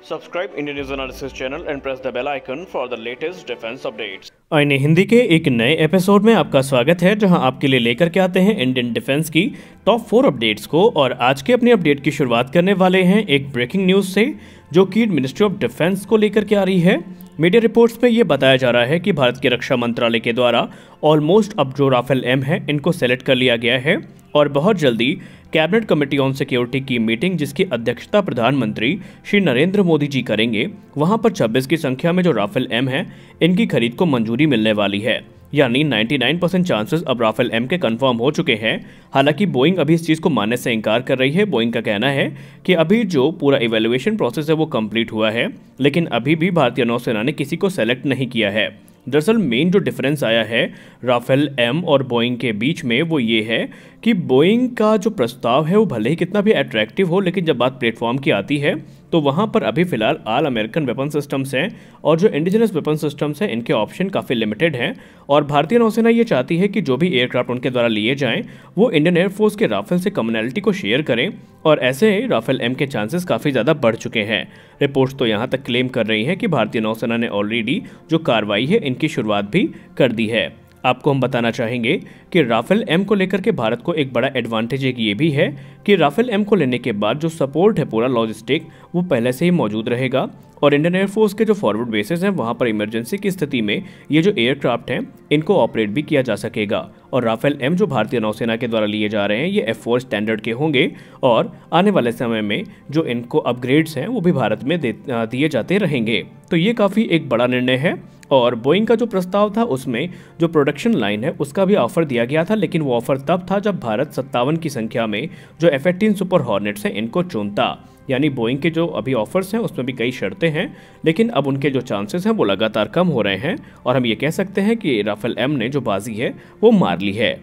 Subscribe Indian News Analysis channel and press the bell icon for the latest defense updates. आईने हिंदी के एक नए episode में आपका स्वागत है, जहां आपके लिए लेकर के आते हैं इंडियन डिफेंस की टॉप 4 अपडेट्स को। और आज के अपनी अपडेट की शुरुआत करने वाले हैं एक ब्रेकिंग न्यूज़ से, जो कि मिनिस्ट्री ऑफ डिफेंस को लेकर के आ रही है। मीडिया रिपोर्ट्स में ये बताया जा रहा है कि भारत के रक्षा मंत्रालय के द्वारा ऑलमोस्ट अब जो राफेल एम है इनको सेलेक्ट कर लिया गया है और बहुत जल्दी कैबिनेट कमेटी ऑन सिक्योरिटी की मीटिंग, जिसकी अध्यक्षता प्रधानमंत्री श्री नरेंद्र मोदी जी करेंगे, वहां पर 26 की संख्या में जो राफेल एम है इनकी खरीद को मंजूरी मिलने वाली है। यानी 99% चांसेस अब राफेल एम के कंफर्म हो चुके हैं। हालांकि बोइंग अभी इस चीज़ को मानने से इनकार कर रही है। बोइंग का कहना है कि अभी जो पूरा इवैल्यूएशन प्रोसेस है वो कंप्लीट हुआ है, लेकिन अभी भी भारतीय नौसेना ने किसी को सेलेक्ट नहीं किया है। दरअसल मेन जो डिफरेंस आया है राफेल एम और बोइंग के बीच में वो ये है कि बोइंग का जो प्रस्ताव है वो भले ही कितना भी अट्रैक्टिव हो, लेकिन जब बात प्लेटफॉर्म की आती है तो वहाँ पर अभी फिलहाल ऑल अमेरिकन वेपन सिस्टम्स हैं और जो इंडिजिनस वेपन सिस्टम्स हैं इनके ऑप्शन काफ़ी लिमिटेड हैं। और भारतीय नौसेना ये चाहती है कि जो भी एयरक्राफ्ट उनके द्वारा लिए जाएं वो इंडियन एयरफोर्स के राफेल से कम्युनैलिटी को शेयर करें, और ऐसे राफेल एम के चांसेस काफ़ी ज़्यादा बढ़ चुके हैं। रिपोर्ट्स तो यहाँ तक क्लेम कर रही हैं कि भारतीय नौसेना ने ऑलरेडी जो कार्रवाई है इनकी शुरुआत भी कर दी है। आपको हम बताना चाहेंगे कि राफेल एम को लेकर के भारत को एक बड़ा एडवांटेज एक ये भी है कि राफेल एम को लेने के बाद जो सपोर्ट है पूरा लॉजिस्टिक वो पहले से ही मौजूद रहेगा, और इंडियन एयरफोर्स के जो फॉरवर्ड बेसेस हैं वहाँ पर इमरजेंसी की स्थिति में ये जो एयरक्राफ्ट हैं इनको ऑपरेट भी किया जा सकेगा। और राफेल एम जो भारतीय नौसेना के द्वारा लिए जा रहे हैं ये F4 स्टैंडर्ड के होंगे, और आने वाले समय में जो इनको अपग्रेड्स हैं वो भी भारत में दिए जाते रहेंगे। तो ये काफ़ी एक बड़ा निर्णय है। और बोइंग का जो प्रस्ताव था उसमें जो प्रोडक्शन लाइन है उसका भी ऑफर दिया गया था, लेकिन वो ऑफर तब था जब भारत 57 की संख्या में जो F-18 सुपर हॉर्नेट्स हैं इनको चुनता। यानी बोइंग के जो अभी ऑफर्स हैं उसमें भी कई शर्तें हैं, लेकिन अब उनके जो चांसेस हैं वो लगातार कम हो रहे हैं, और हम ये कह सकते हैं कि राफेल एम ने जो बाजी है वो मार ली है।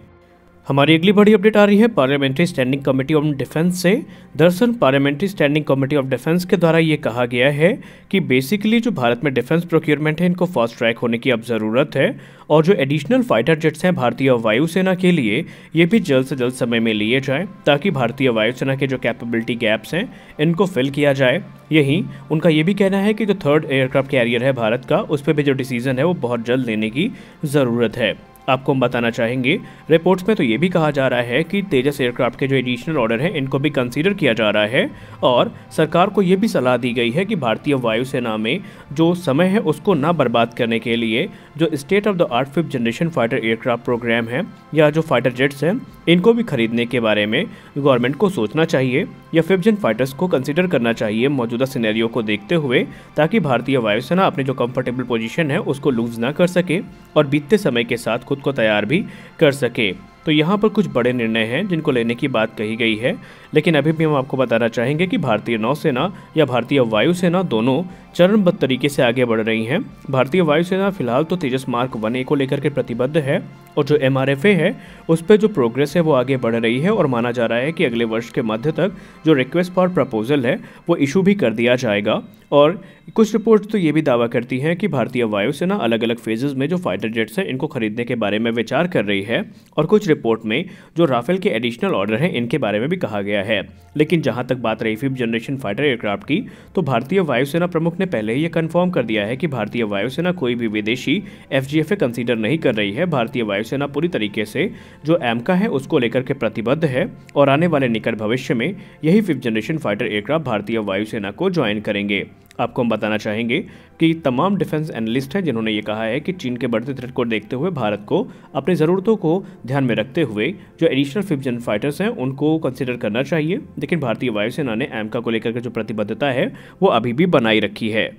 हमारी अगली बड़ी अपडेट आ रही है parliamentary standing committee of defence से। दरअसल parliamentary standing committee of defence के द्वारा ये कहा गया है कि बेसिकली जो भारत में डिफेंस प्रोक्योरमेंट है इनको फास्ट ट्रैक होने की अब ज़रूरत है, और जो एडिशनल फाइटर जेट्स हैं भारतीय वायुसेना के लिए ये भी जल्द से जल्द समय में लिए जाएं, ताकि भारतीय वायुसेना के जो कैपेबिलिटी गैप्स हैं इनको फिल किया जाए। यही उनका ये भी कहना है कि जो 3rd एयरक्राफ्ट कैरियर है भारत का, उस पर भी जो डिसीजन है वो बहुत जल्द लेने की ज़रूरत है। आपको हम बताना चाहेंगे रिपोर्ट्स में तो ये भी कहा जा रहा है कि तेजस एयरक्राफ्ट के जो एडिशनल ऑर्डर हैं इनको भी कंसीडर किया जा रहा है, और सरकार को ये भी सलाह दी गई है कि भारतीय वायुसेना में जो समय है उसको ना बर्बाद करने के लिए जो state of the art 5th generation fighter aircraft programme है या जो फाइटर जेट्स हैं इनको भी खरीदने के बारे में गवर्नमेंट को सोचना चाहिए, या 5th जन फाइटर्स को कंसिडर करना चाहिए मौजूदा सिनेरियो को देखते हुए, ताकि भारतीय वायुसेना अपनी जो कंफर्टेबल पोजीशन है उसको लूज ना कर सके और बीतते समय के साथ खुद को तैयार भी कर सके। तो यहाँ पर कुछ बड़े निर्णय हैं जिनको लेने की बात कही गई है, लेकिन अभी भी हम आपको बताना चाहेंगे कि भारतीय नौसेना या भारतीय वायुसेना दोनों चरणबद्ध तरीके से आगे बढ़ रही हैं। भारतीय वायुसेना फिलहाल तो तेजस मार्क 1A को लेकर के प्रतिबद्ध है, और जो MRFA है उस पर जो प्रोग्रेस है वो आगे बढ़ रही है, और माना जा रहा है कि अगले वर्ष के मध्य तक जो रिक्वेस्ट फॉर प्रपोजल है वो इशू भी कर दिया जाएगा। और कुछ रिपोर्ट्स तो ये भी दावा करती हैं कि भारतीय वायुसेना अलग अलग फेजेस में जो फाइटर जेट्स हैं इनको खरीदने के बारे में विचार कर रही है, और कुछ रिपोर्ट में जो राफेल के एडिशनल ऑर्डर हैं इनके बारे में भी कहा गया है। लेकिन जहां तक बात रही 5th जनरेशन फाइटर एयरक्राफ्ट की, तो भारतीय वायुसेना प्रमुख ने पहले ही ये कंफर्म कर दिया है कि भारतीय वायुसेना कोई भी विदेशी FGFA कंसीडर नहीं कर रही है। भारतीय वायुसेना पूरी तरीके से जो AMCA है उसको लेकर के प्रतिबद्ध है, और आने वाले निकट भविष्य में यही 5th जनरेशन फाइटर एयरक्राफ्ट भारतीय वायुसेना को ज्वाइन करेंगे। आपको हम बताना चाहेंगे कि तमाम डिफेंस एनालिस्ट हैं जिन्होंने ये कहा है कि चीन के बढ़ते थ्रेट को देखते हुए भारत को अपनी ज़रूरतों को ध्यान में रखते हुए जो एडिशनल 5th जन फाइटर्स हैं उनको कंसिडर करना चाहिए, लेकिन भारतीय वायुसेना ने AMCA को लेकर के जो प्रतिबद्धता है वो अभी भी बनाई रखी है।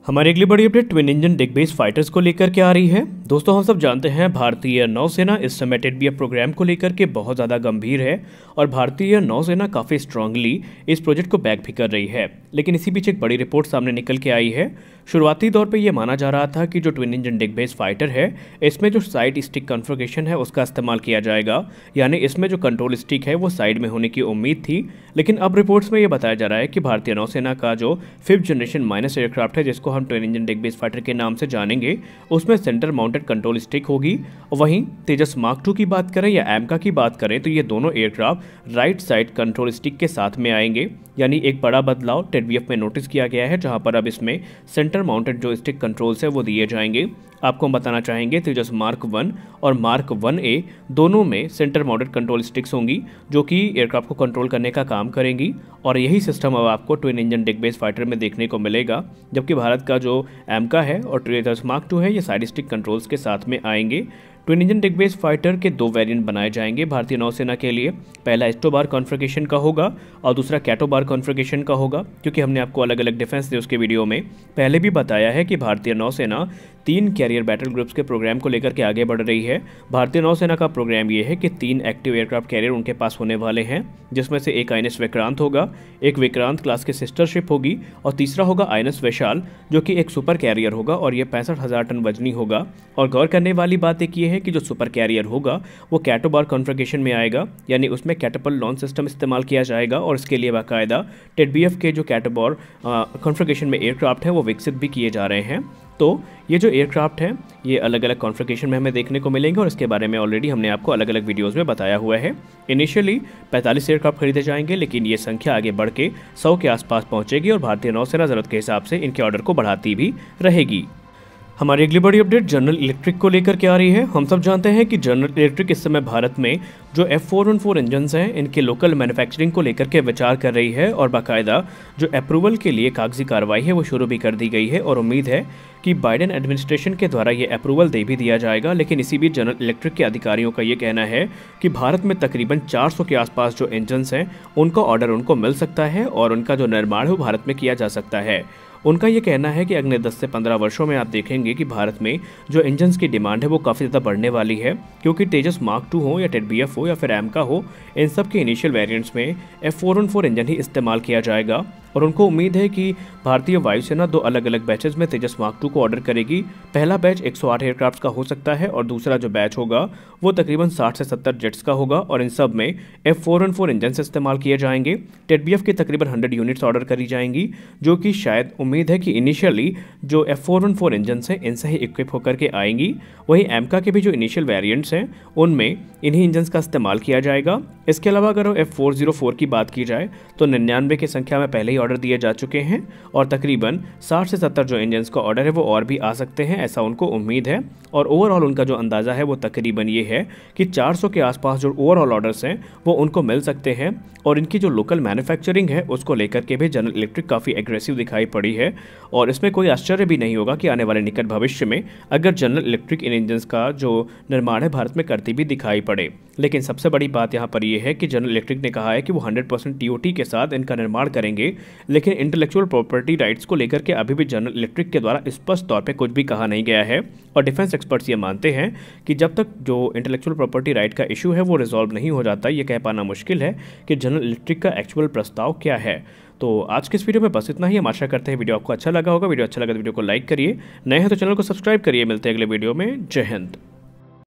हमारी अगली बड़ी अपडेट ट्विन इंजन डिग बेस फाइटर्स को लेकर के आ रही है। दोस्तों हम सब जानते हैं भारतीय नौसेना इस समय टेडबिया प्रोग्राम को लेकर के बहुत ज़्यादा गंभीर है, और भारतीय नौसेना काफ़ी स्ट्रांगली इस प्रोजेक्ट को बैक भी कर रही है। लेकिन इसी बीच एक बड़ी रिपोर्ट सामने निकल के आई है। शुरुआती दौर पे ये माना जा रहा था कि जो ट्विन इंजन डिग बेस फाइटर है इसमें जो साइड स्टिक कॉन्फ़िगरेशन है उसका इस्तेमाल किया जाएगा, यानी इसमें जो कंट्रोल स्टिक है वो साइड में होने की उम्मीद थी। लेकिन अब रिपोर्ट्स में ये बताया जा रहा है कि भारतीय नौसेना का जो 5th जनरेशन माइनस एयरक्राफ्ट है जिसको हम ट्विन इंजन डिग बेस फाइटर के नाम से जानेंगे, उसमें centre mounted mounted control stick होगी। वहीं तेजस मार्क 2 की बात करें या एमका की बात करें तो ये दोनों aircraft right side control stick के साथ में आएंगे, यानी एक बड़ा बदलाव टेडबीएफ में नोटिस किया गया है, जहां पर अब इसमें सेंटर माउंटेड जो स्टिक कंट्रोल्स है वो दिए जाएंगे। आपको हम बताना चाहेंगे तेजस मार्क 1 और मार्क 1A दोनों में सेंटर माउंटेड कंट्रोल स्टिक्स होंगी जो कि एयरक्राफ्ट को कंट्रोल करने का काम करेंगी, और यही सिस्टम अब आपको ट्विन इंजन डिग बेस फाइटर में देखने को मिलेगा। जबकि भारत का जो एमका है और तेजस मार्क 2 है ये साइड स्टिक कंट्रोल्स के साथ में आएंगे। ट्विन इंजन डिग बेस फाइटर के 2 वेरिएंट बनाए जाएंगे भारतीय नौसेना के लिए। पहला एस्टोबार कॉन्फ़िगरेशन का होगा और दूसरा कैटोबार कॉन्फ़िगरेशन का होगा, क्योंकि हमने आपको अलग अलग डिफेंस न्यूज़ के वीडियो में पहले भी बताया है कि भारतीय नौसेना 3 कैरियर बैटल ग्रुप्स के प्रोग्राम को लेकर के आगे बढ़ रही है। भारतीय नौसेना का प्रोग्राम ये है कि 3 एक्टिव एयरक्राफ्ट कैरियर उनके पास होने वाले हैं, जिसमें से एक आईएनएस विक्रांत होगा, एक विक्रांत क्लास की सिस्टर शिप होगी और तीसरा होगा आईएनएस वैशाल जो कि एक सुपर कैरियर होगा और ये 65,000 टन वजनी होगा। और गौर करने वाली बात एक ये है कि जो सुपर कैरियर होगा वो कैटोबार कॉन्फ़िगरेशन में आएगा, यानी उसमें कैटapult लॉन्च सिस्टम इस्तेमाल किया जाएगा और इसके लिए बाकायदा टेडबीएफ के जो कैटोबार कॉन्फ़िगरेशन में एयरक्राफ्ट है वो विकसित भी किए जा रहे हैं। तो ये जो एयरक्राफ्ट हैं ये अलग अलग कॉन्फ़िगरेशन में हमें देखने को मिलेंगे और इसके बारे में ऑलरेडी हमने आपको अलग अलग वीडियोस में बताया हुआ है। इनिशियली 45 एयरक्राफ्ट खरीदे जाएंगे, लेकिन ये संख्या आगे बढ़ के 100 के आसपास पहुंचेगी और भारतीय नौसेना ज़रूरत के हिसाब से इनके ऑर्डर को बढ़ाती भी रहेगी। हमारी अगली बड़ी अपडेट जनरल इलेक्ट्रिक को लेकर के आ रही है। हम सब जानते हैं कि जनरल इलेक्ट्रिक इस समय भारत में जो F414 इंजन्स हैं इनके लोकल मैन्युफैक्चरिंग को लेकर के विचार कर रही है और बाकायदा जो अप्रूवल के लिए कागजी कार्रवाई है वो शुरू भी कर दी गई है और उम्मीद है कि बाइडेन एडमिनिस्ट्रेशन के द्वारा ये अप्रूवल दे भी दिया जाएगा। लेकिन इसी बीच जनरल इलेक्ट्रिक के अधिकारियों का ये कहना है कि भारत में तकरीबन 400 के आसपास जो इंजन्स हैं उनका ऑर्डर उनको मिल सकता है और उनका जो निर्माण है वो भारत में किया जा सकता है। उनका ये कहना है कि अगले 10 से 15 वर्षों में आप देखेंगे कि भारत में जो इंजन्स की डिमांड है वो काफ़ी ज़्यादा बढ़ने वाली है, क्योंकि तेजस मार्क 2 हो या टेडबीएफ हो या फिर एमका हो, इन सब के इनिशियल वेरिएंट्स में F414 इंजन ही इस्तेमाल किया जाएगा। और उनको उम्मीद है कि भारतीय वायुसेना 2 अलग अलग बैचेस में तेजस मार्क 2 को ऑर्डर करेगी। पहला बैच 108 एयरक्राफ्ट का हो सकता है और दूसरा जो बैच होगा वो तकरीबन 60 से 70 जेट्स का होगा और इन सब में F414 इंजन से इस्तेमाल किए जाएंगे। टेडबीएफ की तकरीबन 100 यूनिट्स ऑर्डर करी जाएंगी, जो कि शायद उम्मीद है कि इनिशियली जो F414 इंजन हैं इनसे ही इक्विप होकर के आएंगी। वहीं एमका के भी जो इनिशियल वेरिएंट्स हैं उनमें इन्हीं इंजन्स का इस्तेमाल किया जाएगा। इसके अलावा अगर F404 की बात की जाए तो 99 की संख्या में पहले ही ऑर्डर दिए जा चुके हैं और तकरीबन 60 से 70 जो इंजन्स का ऑर्डर है वो और भी आ सकते हैं, ऐसा उनको उम्मीद है। और ओवरऑल उनका जो अंदाज़ा है वो तकरीबन ये है कि 400 के आसपास जो ओवरऑल ऑर्डर्स हैं वो उनको मिल सकते हैं। और इनकी जो लोकल मैन्युफैक्चरिंग है उसको लेकर के भी जनरल इलेक्ट्रिक काफ़ी एग्रेसिव दिखाई पड़ी है और इसमें कोई आश्चर्य भी नहीं होगा कि आने वाले निकट भविष्य में अगर जनरल इलेक्ट्रिक इन इंजन्स का जो निर्माण है भारत में करती भी दिखाई पड़े। लेकिन सबसे बड़ी बात यहाँ पर यह है कि जनरल इलेक्ट्रिक ने कहा है कि वो 100% टीओटी के साथ इनका निर्माण करेंगे, लेकिन इंटेलेक्चुअल प्रॉपर्टी राइट्स को लेकर के अभी भी जनरल इलेक्ट्रिक के द्वारा स्पष्ट तौर पे कुछ भी कहा नहीं गया है। और डिफेंस एक्सपर्ट्स ये मानते हैं कि जब तक जो इंटेलेक्चुअल प्रॉपर्टी राइट का इशू है वो रिजॉल्व नहीं हो जाता, ये कह पाना मुश्किल है कि जनरल इलेक्ट्रिक का एक्चुअल प्रस्ताव क्या है। तो आज के इस वीडियो में बस इतना ही। हम आशा करते हैं वीडियो आपको अच्छा लगा होगा। वीडियो अच्छा लगा तो वीडियो को लाइक करिए, नए हैं तो चैनल को सब्सक्राइब करिए। मिलते हैं अगले वीडियो में। जय हिंद।